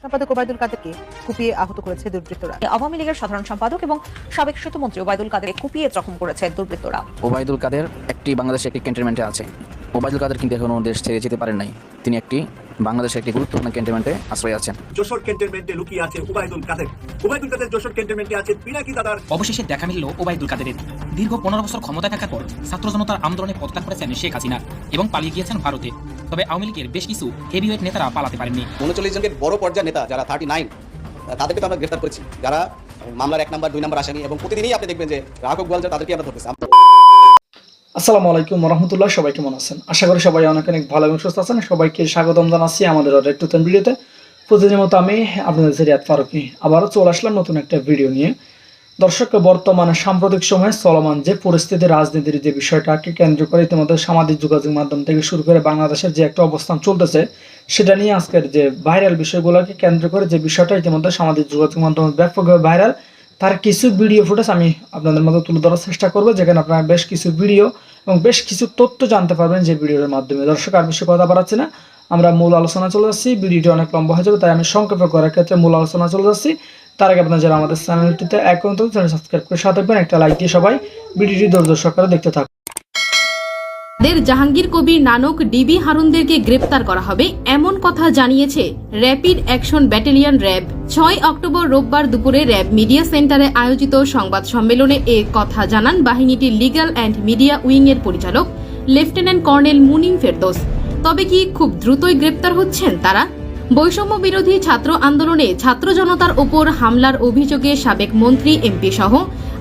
সম্পাদক ওবায়দুল কাদেরকে কুপিয়ে আহত করেছে দুর্বৃত্তরা। আওয়ামী লীগের সাধারণ সম্পাদক এবং সাবেক সেতুমন্ত্রী ওবায়দুল কাদেরকে কুপিয়ে জখম করেছে দুর্বৃত্তরা। ওবায়দুল কাদের বাংলাদেশে একটি ক্যান্টনমেন্টে আছে। ওবায়দুল কাদের কিন্তু এখনো দেশ ছেড়ে যেতে পারেন নাই। তিনি বাংলাদেশের একটি গুরুত্বপূর্ণ ক্যান্টনমেন্টে আশ্রয় আছেন। যশোর ক্যান্টনমেন্টে লুকিয়ে আছে ওবায়দুল কাদের। ওবায়দুল কাদের যশোর ক্যান্টনমেন্টে আছে পিনাকি দাদার। অবশেষে দেখা মিলল ওবায়দুল কাদেরের। দীর্ঘ 15 বছর ক্ষমতায় থাকার পর ছাত্র জনতার আন্দোলনে পদত্যাগ করেছেন শেখ হাসিনা এবং পালিয়ে গিয়েছেন ভারতে। তবে আওয়ামী লীগের বেশ কিছু হেভিওয়েট নেতারা পালাতে পারেননি। 39 জনের বড় পর্যায়ের নেতা যারা 39 তাদেরকে তো আমরা গ্রেফতার করেছি, যারা মামলার 1 নম্বর 2 নম্বর আসামি, এবং প্রতিদিনই আপনি দেখবেন যে রাঘব গোয়ালজার তাদেরকে আমরা ধরতেছি। আসসালামু আলাইকুম রহমতুল্লাহ, সবাই কেমন আছেন? আশা করি সবাই অনেক ভালো এবং সুস্থ আছেন। সবাইকে স্বাগতম জানাচ্ছি আমাদের আরেক নতুন ভিডিওতে। প্রতিদিনের মতো আমি আপনাদের রিয়াদ ফারুকি আবারও চলে আসলাম নতুন একটা ভিডিও নিয়ে। দর্শক, বর্তমানে সাম্প্রতিক সময়ে চলমান যে পরিস্থিতি, রাজনীতির যে বিষয়টাকে কেন্দ্র করে ইতিমধ্যে সামাজিক যোগাযোগ মাধ্যম থেকে শুরু করে বাংলাদেশের যে একটা অবস্থান চলতেছে, সেটা নিয়ে আজকের যে ভাইরাল বিষয়গুলোকে কেন্দ্র করে যে বিষয়টা ইতিমধ্যে সামাজিক যোগাযোগ মাধ্যমে ব্যাপকভাবে ভাইরাল, তার কিছু ভিডিও ফুটেজ আমি আপনাদের মধ্যে তুলে ধরার চেষ্টা করবো, যেখানে আপনারা বেশ কিছু ভিডিও এবং বেশ কিছু তথ্য জানতে পারবেন যে ভিডিওর মাধ্যমে। দর্শক, আর বেশি কথা বাড়াচ্ছি না, আমরা মূল আলোচনা চলে যাচ্ছি। ভিডিওটি অনেক লম্বা হয়ে যাবে, তাই আমি সংক্ষেপে করার ক্ষেত্রে মূল আলোচনা চলে যাচ্ছি। তার আগে আপনারা যারা আমাদের চ্যানেলটিতে এখন তো চ্যানেল সাবস্ক্রাইব করে সাথে থাকবেন, একটা লাইক দিয়ে সবাই ভিডিওটি ধৈর্য সহকারে দেখতে থাকুন। জাহাঙ্গীর কবির নানক ডিবি হারুনদেরকে গ্রেপ্তার করা হবে এমন কথা জানিয়েছে rapid action battalion RAB. 6 October রোববার দুপুরে র্যাব মিডিয়া সেন্টারে আয়োজিত সংবাদ সম্মেলনে এ কথা জানান বাহিনীটির লিগ্যাল অ্যান্ড মিডিয়া উইং এর পরিচালক লেফটেন্যান্ট কর্নেল মুনিম ফেরদৌস। তবে কি খুব দ্রুতই গ্রেপ্তার হচ্ছেন তারা? বৈষম্য বিরোধী ছাত্র আন্দোলনে ছাত্র জনতার ওপর হামলার অভিযোগে সাবেক মন্ত্রী, এমপি সহ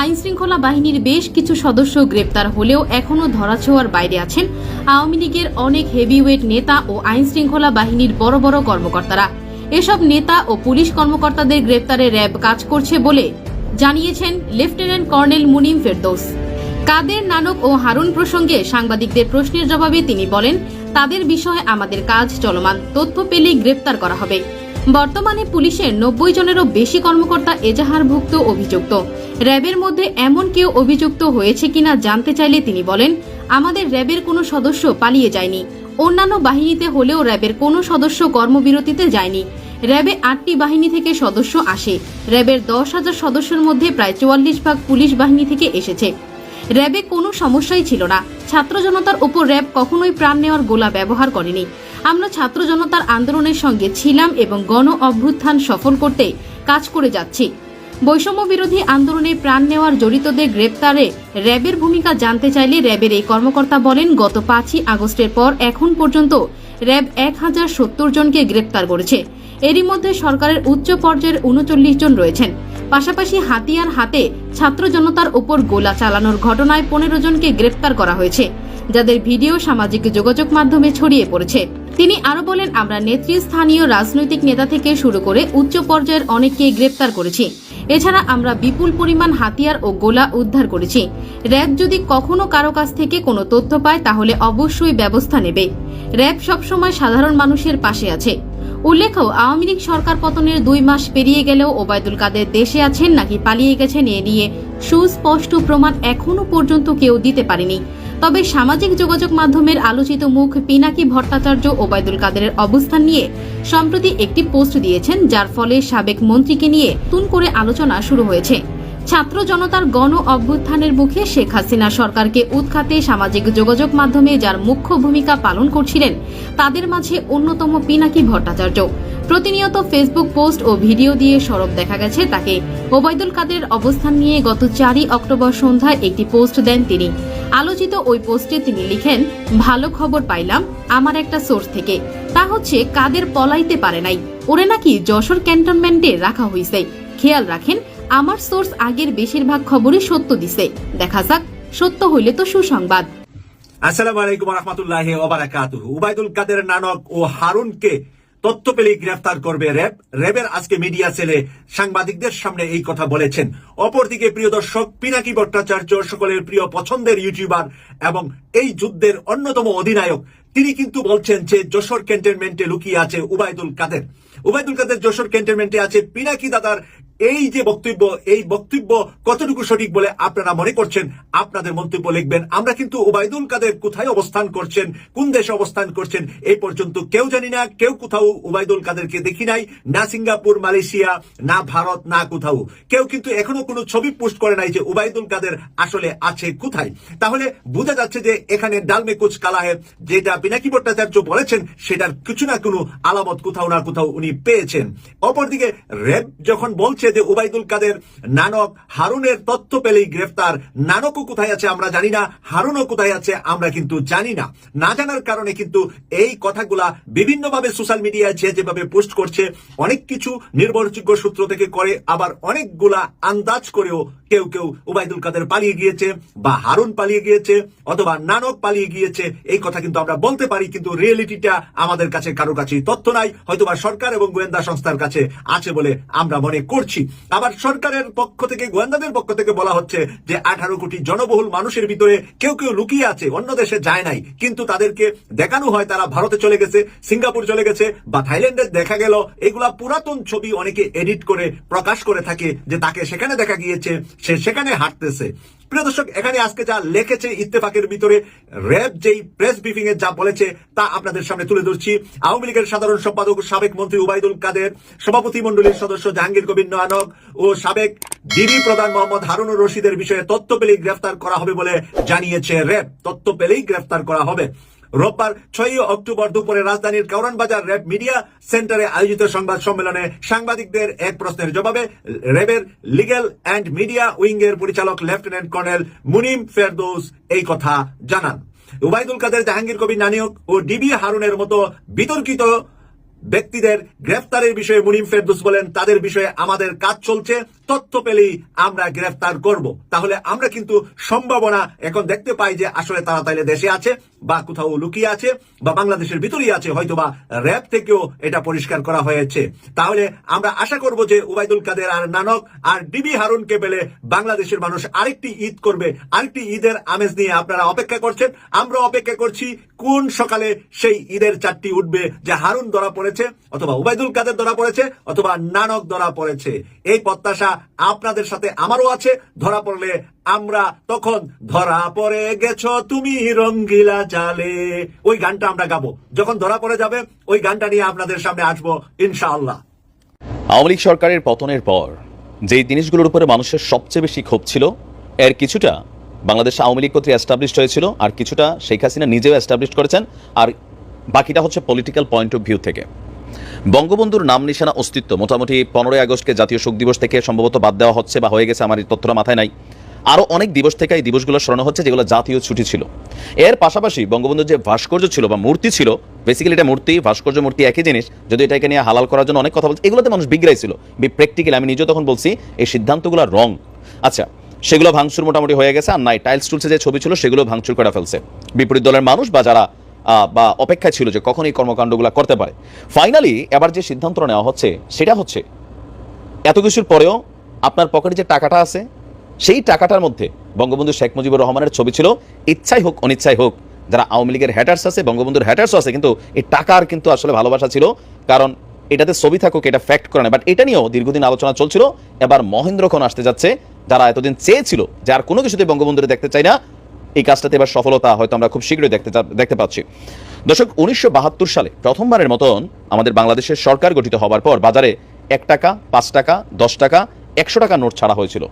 আইনশৃঙ্খলা বাহিনীর বেশ কিছু সদস্য গ্রেপ্তার হলেও এখনও ধরাছোঁয়ার বাইরে আছেন আওয়ামী লীগের অনেক হেভিওয়েট নেতা ও আইনশৃঙ্খলা বাহিনীর বড় বড় কর্মকর্তারা। এসব নেতা ও পুলিশ কর্মকর্তাদের গ্রেপ্তারে র্যাব কাজ করছে বলে জানিয়েছেন লেফটেন্যান্ট কর্নেল মুনিম ফেরদৌস। কাদের, নানক ও হারুন প্রসঙ্গে সাংবাদিকদের প্রশ্নের জবাবে তিনি বলেন, তাদের বিষয়ে আমাদের কাজ চলমান, তথ্য পেলেই গ্রেপ্তার করা হবে। বর্তমানে পুলিশের 90 জনেরও বেশি কর্মকর্তা এজাহারভুক্ত অভিযুক্ত। র্যাবের মধ্যে এমন কেউ অভিযুক্ত হয়েছে কিনা জানতে চাইলে তিনি বলেন, আমাদের র্যাবের কোনো সদস্য পালিয়ে যায়নি। অন্যান্য বাহিনীতে হলেও র্যাবের কোনো সদস্য কর্মবিরতিতে যায়নি। র্যাবে 8টি বাহিনী থেকে সদস্য আসে। র্যাবের 10,000 সদস্যের মধ্যে প্রায় 44% পুলিশ বাহিনী থেকে এসেছে। র্যাবে কোনো সমস্যাই ছিল না। ছাত্র জনতার উপর র্যাব কখনোই প্রাণ নেওয়ার গোলা ব্যবহার করেনি। আমরা ছাত্র জনতার আন্দোলনের সঙ্গে ছিলাম এবং গণ অভ্যুত্থান সফল করতে কাজ করে যাচ্ছি। বৈষম্য বিরোধী আন্দোলনে প্রাণ নেওয়ার জড়িতদের গ্রেপ্তারে র্যাবের ভূমিকা জানতে চাইলে র্যাবের এই কর্মকর্তা বলেন, গত 5ই আগস্টের পর এখন পর্যন্ত র্যাব 1070 জনকে গ্রেপ্তার করেছে। এরই মধ্যে সরকারের উচ্চ পর্যায়ের 39 জন রয়েছেন। পাশাপাশি হাতিয়ার হাতে ছাত্র জনতার উপর গোলা চালানোর ঘটনায় 15 জনকে গ্রেপ্তার করা হয়েছে, যাদের ভিডিও সামাজিক যোগাযোগ মাধ্যমে ছড়িয়ে পড়েছে। তিনি আরো বলেন, আমরা নেতৃস্থানীয় রাজনৈতিক নেতা থেকে শুরু করে উচ্চ পর্যায়ের অনেককে গ্রেপ্তার করেছি। এছাড়া আমরা বিপুল পরিমাণ হাতিয়ার ও গোলা উদ্ধার করেছি। র্যাব যদি কখনো কারো কাছ থেকে কোনো তথ্য পায় তাহলে অবশ্যই ব্যবস্থা নেবে। র্যাব সবসময় সাধারণ মানুষের পাশে আছে। উল্লেখ্য, আওয়ামী লীগ সরকার পতনের 2 মাস পেরিয়ে গেলেও ওবায়দুল কাদের দেশে আছেন নাকি পালিয়ে গেছেন এ নিয়ে সুস্পষ্ট প্রমাণ এখনো পর্যন্ত কেউ দিতে পারেনি। তবে সামাজিক যোগাযোগ মাধ্যমের আলোচিত মুখ পিনাকি ভট্টাচার্য ওবায়দুল কাদেরের অবস্থান নিয়ে সম্প্রতি একটি পোস্ট দিয়েছেন, যার ফলে সাবেক মন্ত্রীকে নিয়ে নতুন করে আলোচনা শুরু হয়েছে। ছাত্র জনতার গণ অভ্যুত্থানের মুখে শেখ হাসিনা সরকারকে উৎখাতে সামাজিক যোগাযোগ মাধ্যমে যার মুখ্য ভূমিকা পালন করছিলেন, তাদের মাঝে অন্যতম পিনাকি ভট্টাচার্য। প্রতিনিয়ত ফেসবুক পোস্ট ও ভিডিও দিয়ে সরব দেখা গেছে তাকে। ওবায়দুল কাদের অবস্থান নিয়ে গত 4ই অক্টোবর সন্ধ্যায় একটি পোস্ট দেন তিনি। আলোচিত ওই পোস্টে তিনি লিখেন, ভালো খবর পাইলাম আমার একটা সোর্স থেকে, তা হচ্ছে কাদের পলাইতে পারে নাই, ওরে নাকি যশোর ক্যান্টনমেন্টে রাখা হয়েছে। খেয়াল রাখেন, আমার সোর্স আগের বেশিরভাগ খবরই সত্য দিছে, দেখা যাক সত্য হইলে তো সুসংবাদ। আসসালামু আলাইকুম রাহমাতুল্লাহি ওয়া বারাকাতুহু। ওবায়দুল কাদের, নানক ও হারুনকে তথ্য পেলেই গ্রেফতার করবে র্যাব। র্যাবের আজকে মিডিয়া সেলে সাংবাদিকদের সামনে এই কথা বলেছেন। অপরদিকে প্রিয় দর্শক, পিনাকি ভট্টাচার্য সকলের প্রিয় পছন্দের ইউটিউবার এবং এই যুদ্ধের অন্যতম অধিনায়ক, তিনি কিন্তু বলছেন যে যশোর ক্যান্টনমেন্টে লুকিয়ে আছে ওবায়দুল কাদের। ওবায়দুল কাদের যশোর ক্যান্টনমেন্টে আছে পিনাকি দাদার এই যে বক্তব্য, এই বক্তব্য কতটুকু সঠিক বলে আপনারা মনে করছেন আপনাদের মন্তব্য লিখবেন। আমরা কিন্তু ওবায়দুল কাদের কোথায় অবস্থান করছেন, কোন দেশে অবস্থান করছেন এই পর্যন্ত কেউ জানি না। কেউ কোথাও ওবায়দুল কাদেরকে দেখি নাই, না সিঙ্গাপুর, মালয়েশিয়া, না ভারত, না কোথাও কেউ কিন্তু এখনো কোনো ছবি পোস্ট করে নাই যে ওবায়দুল কাদের আসলে আছে কোথায়। তাহলে বোঝা যাচ্ছে যে এখানে ডালমে কুচ কালা হে, যেটা পিনাকি ভট্টাচার্য বলেছেন সেটার কিছু না কোনো আলামত কোথাও না কোথাও উনি পেয়েছেন। অপরদিকে র্যাব যখন বলছে যে ওবায়দুল কাদের, নানক, হারুনের তথ্য পেলেই গ্রেফতার, নানকও কোথায় আছে আমরা জানি না, হারুনও কোথায় আছে আমরা কিন্তু জানি না। না জানার কারণে কিন্তু এই কথাগুলা বিভিন্নভাবে সোশ্যাল মিডিয়ায় যেভাবে পোস্ট করছে, অনেক কিছু নির্ভরযোগ্য সূত্র থেকে করে, আবার অনেকগুলা আন্দাজ করেও কেউ কেউ ওবায়দুল কাদের পালিয়ে গিয়েছে বা হারুন পালিয়ে গিয়েছে অথবা নানক পালিয়ে গিয়েছে এই কথা কিন্তু আমরা বলতে পারি, কিন্তু রিয়েলিটিটা আমাদের কাছে কারো কাছেই তথ্য নাই, হয়তোবা সরকার এবং গোয়েন্দা সংস্থার কাছে আছে বলে আমরা মনে করছি। আবার সরকারের পক্ষ থেকে, গোয়েন্দাদের পক্ষ থেকে বলা হচ্ছে যে 18 কোটি জনবহুল মানুষের ভিতরে কেউ কেউ লুকিয়ে আছে, অন্য দেশে যায় নাই, কিন্তু তাদেরকে দেখানো হয় তারা ভারতে চলে গেছে, সিঙ্গাপুর চলে গেছে বা থাইল্যান্ডে দেখা গেল। এগুলা পুরাতন ছবি অনেকে এডিট করে প্রকাশ করে থাকে যে তাকে সেখানে দেখা গিয়েছে, সে সেখানে হাঁটতেছে। প্রিয় দর্শক, এখানে আজকে যা লিখেছে ইত্তেফাকের ভিতরে র্যাব যেই প্রেস ব্রিফিং এ যা বলেছে তা আপনাদের সামনে তুলে ধরছি। আওয়ামী লীগের সাধারণ সম্পাদক সাবেক মন্ত্রী ওবায়দুল কাদের, সভাপতি মণ্ডলীর সদস্য জাহাঙ্গীর কবির নানক ও সাবেক ডিবি প্রধান মোহাম্মদ হারুনুর রশিদের বিষয়ে তথ্য পেলেই গ্রেফতার করা হবে বলে জানিয়েছে র্যাব। তথ্য পেলেই গ্রেফতার করা হবে। রোববার 6 অক্টোবর দুপুরে রাজধানীর কাউরান বাজার র্যাব মিডিয়া সেন্টারে আয়োজিত সংবাদ সম্মেলনে সাংবাদিকদের এক প্রশ্নের জবাবে র্যাবের লিগ্যাল অ্যান্ড মিডিয়া উইং এর পরিচালক লেফটেন্যান্ট কর্নেল মুনিম ফেরদৌস এই কথা জানান। ওবায়দুল কাদের, জাহাঙ্গীর কবির নানক ও ডিবি হারুনের মতো বিতর্কিত ব্যক্তিদের গ্রেফতারের বিষয়ে মুনিম ফেরদৌস বলেন, তাদের বিষয়ে আমাদের কাজ চলছে, তথ্য পেলেই আমরা গ্রেফতার করব। তাহলে আমরা কিন্তু সম্ভাবনা এখন দেখতে পাই যে আসলে তারা তাইলে দেশে আছে বা কোথাও লুকিয়ে আছে বা বাংলাদেশের ভিতরেই আছে, হয়তোবা র্যাব থেকেও এটা পরিষ্কার করা হয়েছে। তাহলে আমরা আশা করব যে ওবায়দুল কাদের আর নানক আর ডিবি হারুনকে পেলে বাংলাদেশের মানুষ আরেকটি ঈদ করবে, আরেকটি ঈদের আমেজ নিয়ে আপনারা অপেক্ষা করছেন, আমরা অপেক্ষা করছি কোন সকালে সেই ঈদের চারটি উঠবে যে হারুন ধরা পড়েছে অথবা ওবায়দুল কাদের ধরা পড়েছে অথবা নানক ধরা পড়েছে। এই প্রত্যাশা আপনাদের সাথে আমারও আছে। ধরা পড়লে আমরা তখন ধরা পড়ে গেছো তুমি রঙ্গিলা জালে, ওই গানটা আমরা গাবো। যখন ধরা পড়ে যাবে ওই গানটা নিয়ে আপনাদের সামনে আসবো ইনশাআল্লাহ। আওয়ামী লীগ সরকারের পতনের পর যেই জিনিসগুলোর উপরে মানুষের সবচেয়ে বেশি ক্ষোভ ছিল, এর কিছুটা বাংলাদেশ আওয়ামী লীগ কর্তৃক এস্টাবলিশড হয়েছিল, আর কিছুটা শেখ হাসিনা নিজেও এস্টাবলিশ করেছেন, আর বাকিটা হচ্ছে পলিটিক্যাল পয়েন্ট অফ ভিউ থেকে। বঙ্গবন্ধুর নাম নিশানা অস্তিত্ব মোটামুটি 15 আগস্টকে জাতীয় শোক দিবস থেকে সম্ভবত বাদ দেওয়া হচ্ছে বা হয়ে গেছে, আমার এই তথ্যটা মাথায় নাই। আরও অনেক দিবস থেকে এই দিবসগুলো স্মরণ হচ্ছে যেগুলো জাতীয় ছুটি ছিল। এর পাশাপাশি বঙ্গবন্ধুর যে ভাস্কর্য ছিল বা মূর্তি ছিল, বেসিক্যালি এটা মূর্তি, ভাস্কর্য, মূর্তি একই জিনিস, যদি এটাকে নিয়ে হালাল করার জন্য অনেক কথা বলছে, এগুলোতে মানুষ বিগড়াইছিল। প্র্যাকটিক্যালি আমি নিজেও তখন বলছি এই সিদ্ধান্তগুলো রং। আচ্ছা, সেগুলো ভাঙচুর মোটামুটি হয়ে গেছে, আর নাই টাইলস টুলসে যে ছবি ছিল সেগুলো ভাঙচুর করে ফেলছে বিপরীত দলের মানুষ বা যারা বা অপেক্ষায় ছিল যে কখন এই কর্মকাণ্ডগুলো করতে পারে। ফাইনালি এবার যে সিদ্ধান্ত নেওয়া হচ্ছে সেটা হচ্ছে এত কিছুর পরেও আপনার পকেটে যে টাকাটা আছে সেই টাকাটার মধ্যে বঙ্গবন্ধু শেখ মুজিবুর রহমানের ছবি ছিল। ইচ্ছাই হোক অনিচ্ছাই হোক, যারা আওয়ামী লীগের হ্যাটার্স আছে, বঙ্গবন্ধুর হ্যাটার্সও আছে, কিন্তু এই টাকার কিন্তু আসলে ভালোবাসা ছিল, কারণ এটাতে ছবি থাকুক এটা ফ্যাক্ট করে না। বাট এটা নিয়েও দীর্ঘদিন আলোচনা চলছিল। এবার মহেন্দ্রক্ষণ আসতে যাচ্ছে, যারা এতদিন চেয়েছিল যে আর কোনো কিছুতে বঙ্গবন্ধুরে দেখতে চাই না, এই কাজটাতে এবার সফলতা হয়তো আমরা খুব শীঘ্রই দেখতে পাচ্ছি। দর্শক, 1972 সালে প্রথমবারের মতন আমাদের বাংলাদেশের সরকার গঠিত হবার পর বাজারে 1 টাকা, 5 টাকা, 10 টাকা, 100 টাকা নোট ছাড়া হয়েছিল।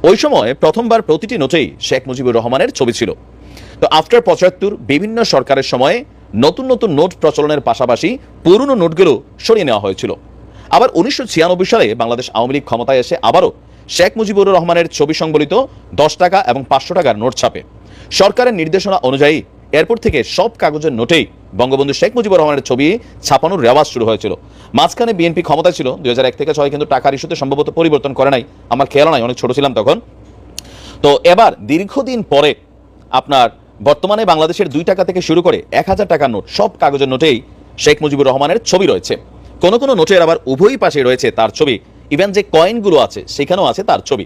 ওই সময় প্রথমবার প্রতিটি নোটেই শেখ মুজিবুর রহমানের ছবি ছিল। তো আফটার 75 বিভিন্ন সরকারের সময়ে নতুন নতুন নোট প্রচলনের পাশাপাশি পুরনো নোটগুলো সরিয়ে নেওয়া হয়েছিল। আবার 1996 সালে বাংলাদেশ আওয়ামী লীগ ক্ষমতায় এসে আবারও শেখ মুজিবুর রহমানের ছবি সংবলিত 10 টাকা এবং 500 টাকার নোট ছাপে। সরকারের নির্দেশনা অনুযায়ী এরপর থেকে সব কাগজের নোটেই বঙ্গবন্ধু শেখ মুজিবুর রহমানের ছবি ছাপানোর রেওয়াজ শুরু হয়েছিল। মাঝখানে বিএনপি ক্ষমতায় ছিল 2001 থেকে 6, কিন্তু টাকার ইস্যুতে সম্ভবত পরিবর্তন করে নাই, আমার খেয়াল নাই, অনেক ছোট ছিলাম তখন। তো এবার দীর্ঘদিন পরে আপনার বর্তমানে বাংলাদেশের 2 টাকা থেকে শুরু করে 1000 টাকার নোট, সব কাগজের নোটেই শেখ মুজিবুর রহমানের ছবি রয়েছে। কোনো কোনো নোটের আবার উভয় পাশে রয়েছে তার ছবি, ইভেন যে কয়েনগুলো আছে সেখানেও আছে তার ছবি।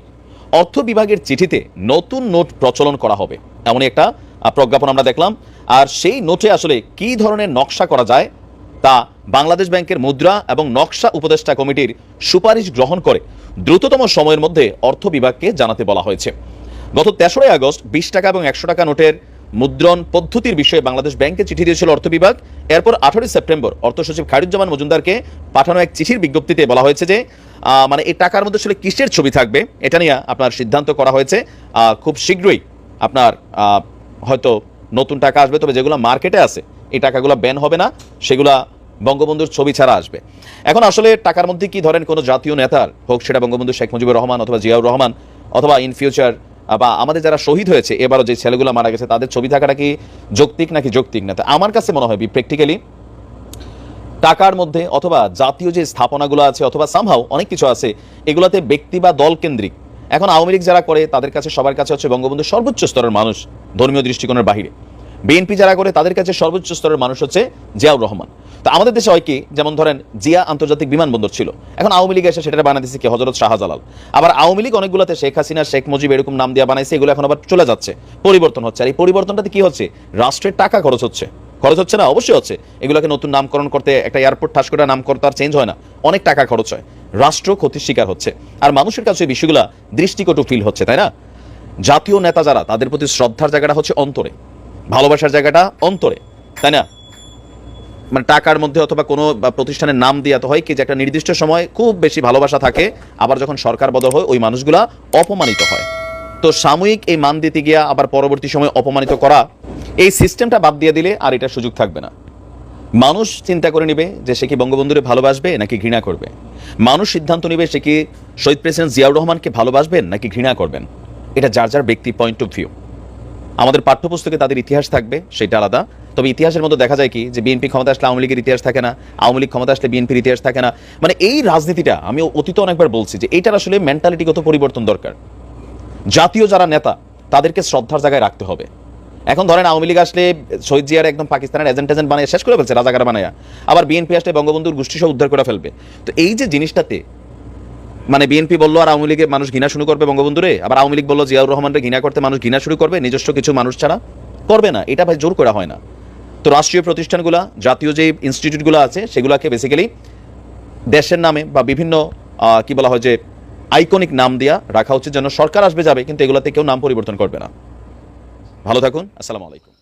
অর্থ বিভাগের চিঠিতে নতুন নোট প্রচলন করা হবে এমনই একটা প্রজ্ঞাপন আমরা দেখলাম। আর সেই নোটে আসলে কী ধরনের নকশা করা যায় তা বাংলাদেশ ব্যাংকের মুদ্রা এবং নকশা উপদেষ্টা কমিটির সুপারিশ গ্রহণ করে দ্রুততম সময়ের মধ্যে অর্থ বিভাগকে জানাতে বলা হয়েছে। গত 3রা আগস্ট 20 টাকা এবং 100 টাকা নোটের মুদ্রণ পদ্ধতির বিষয়ে বাংলাদেশ ব্যাংকে চিঠি দিয়েছিল অর্থ বিভাগ। এরপর 18 সেপ্টেম্বর অর্থ সচিব খায়রুজ্জামান মজুমদারকে পাঠানো এক চিঠির বিজ্ঞপ্তিতে বলা হয়েছে যে মানে এই টাকার মধ্যে আসলে কিসের ছবি থাকবে এটা নিয়ে আপনার সিদ্ধান্ত করা হয়েছে। খুব শীঘ্রই আপনার হয়তো নতুন টাকা আসবে, তবে যেগুলো মার্কেটে আছে এই টাকাগুলো ব্যান হবে না, সেগুলা বঙ্গবন্ধুর ছবি ছাড়া আসবে। এখন আসলে টাকার মধ্যে কি ধরেন কোনো জাতীয় নেতার হোক, সেটা বঙ্গবন্ধু শেখ মুজিবুর রহমান অথবা জিয়াউর রহমান অথবা ইন ফিউচার বা আমাদের যারা শহীদ হয়েছে এবারও যে ছেলেগুলো মারা গেছে তাদের ছবি থাকাটা কি যৌক্তিক নাকি যৌক্তিক না? আমার কাছে মনে হয় প্র্যাকটিক্যালি টাকার মধ্যে অথবা জাতীয় যে স্থাপনাগুলো আছে অথবা সামহাও অনেক কিছু আছে এগুলোতে ব্যক্তি বা দল কেন্দ্রিক। এখন আওয়ামী লীগ যারা করে তাদের কাছে সবার কাছে হচ্ছে বঙ্গবন্ধু সর্বোচ্চ স্তরের মানুষ ধর্মীয় দৃষ্টিকোণের বাহিরে। বিএনপি যারা করে তাদের কাছে সর্বোচ্চ স্তরের মানুষ হচ্ছে জিয়াউর রহমান। তো আমাদের দেশে হয় কি, যেমন ধরেন জিয়া আন্তর্জাতিক বিমানবন্দর ছিল, এখন আওয়ামী লীগ এসে সেটা বানাইছে কি হযরত শাহজালাল। আবার আওয়ামী লীগ অনেকগুলোতে শেখ হাসিনা, শেখ মুজিব এরকম নাম দিয়ে বানাইছে, এগুলো এখন আবার চলে যাচ্ছে, পরিবর্তন হচ্ছে। আর এই পরিবর্তনটাতে কি হচ্ছে, রাষ্ট্রের টাকা খরচ হচ্ছে না? অবশ্যই হচ্ছে। এগুলোকে নতুন নামকরণ করতে একটা এয়ারপোর্ট ঠাস করে নাম করতে আর চেঞ্জ হয় না, অনেক টাকা খরচ হয়, রাষ্ট্র ক্ষতির শিকার হচ্ছে। আর মানুষের কাছে এই বিষয়গুলো দৃষ্টিকটু ফিল হচ্ছে, তাই না? জাতীয় নেতা যারা তাদের প্রতি শ্রদ্ধার জায়গাটা হচ্ছে অন্তরে, ভালোবাসার জায়গাটা অন্তরে, তাই না? মানে টাকার মধ্যে অথবা কোনো প্রতিষ্ঠানের নাম দিয়ে তো হয় কি যে একটা নির্দিষ্ট সময় খুব বেশি ভালোবাসা থাকে, আবার যখন সরকার বদল হয় ওই মানুষগুলা অপমানিত হয়। তো সাময়িক এই মান দিতে গিয়া আবার পরবর্তী সময় অপমানিত করা, এই সিস্টেমটা বাদ দিয়ে দিলে আর এটা সুযোগ থাকবে না। মানুষ চিন্তা করে নেবে যে সে কি বঙ্গবন্ধুরে ভালোবাসবে নাকি ঘৃণা করবে। মানুষ সিদ্ধান্ত নেবে সে কি শহীদ প্রেসিডেন্ট জিয়াউর রহমানকে ভালোবাসবেন নাকি ঘৃণা করবেন। এটা যার যার ব্যক্তি পয়েন্ট অফ ভিউ। আমাদের পাঠ্যপুস্তকে তাদের ইতিহাস থাকবে, সেটা আলাদা। তবে ইতিহাসের মধ্যে দেখা যায় কি যে বিএনপি ক্ষমতা আসলে আওয়ামী লীগের ইতিহাস থাকে না, আওয়ামী লীগ ক্ষমতা আসলে বিএনপির ইতিহাস থাকে না। মানে এই রাজনীতিটা আমি অতীতে অনেকবার বলছি যে এইটার আসলে মেন্টালিটিগত পরিবর্তন দরকার। জাতীয় যারা নেতা তাদেরকে শ্রদ্ধার জায়গায় রাখতে হবে। এখন ধরেন আওয়ামী লীগ আসলে শহীদ জিয়ার একদম পাকিস্তানের এজেন্ট বানিয়ে শেষ করে ফেলছে, রাজাকার বানায়া। আবার বিএনপি আসলে বঙ্গবন্ধুর গোষ্ঠী সহ উদ্ধার করে ফেলবে। তো এই যে জিনিসটাতে মানে বিএনপি বললো আর আওয়ামী লীগের মানুষ ঘৃণা শুরু করবে বঙ্গবন্ধুরে, আবার আওয়ামী লীগ বললো জিয়াউর রহমানকে ঘৃণা করতে মানুষ ঘৃণা শুরু করবে, নিজস্ব কিছু মানুষ ছাড়া করবে না। এটা ভাই জোর করা হয় না। তো রাষ্ট্রীয় প্রতিষ্ঠানগুলো, জাতীয় যে ইনস্টিটিউটগুলো আছে সেগুলোকে বেসিক্যালি দেশের নামে বা বিভিন্ন কি বলা হয় যে আইকনিক নাম দিয়া রাখা উচিত, যেন সরকার আসবে যাবে কিন্তু এগুলোতে কেউ নাম পরিবর্তন করবে না। ভালো থাকুন, আসসালামু আলাইকুম।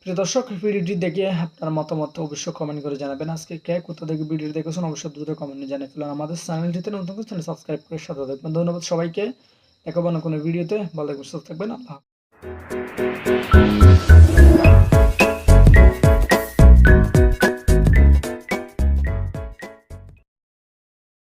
প্রিয় দর্শক, ভিডিওটি দেখে আপনার মতামত অবশ্যই কমেন্ট করে জানাবেন। আজকে কে কোথা থেকে ভিডিও দেখেছেন অবশ্যই দ্রুত কমেন্টে জানিয়ে ফেলুন। আমাদের চ্যানেলটিতে নতুন চ্যানেল সাবস্ক্রাইব করে সাথে থাকবেন। ধন্যবাদ সবাইকে। দেখাবো না কোনো ভিডিওতে, ভালো থাকবেন, সুস্থ থাকবেন। আল্লাহ।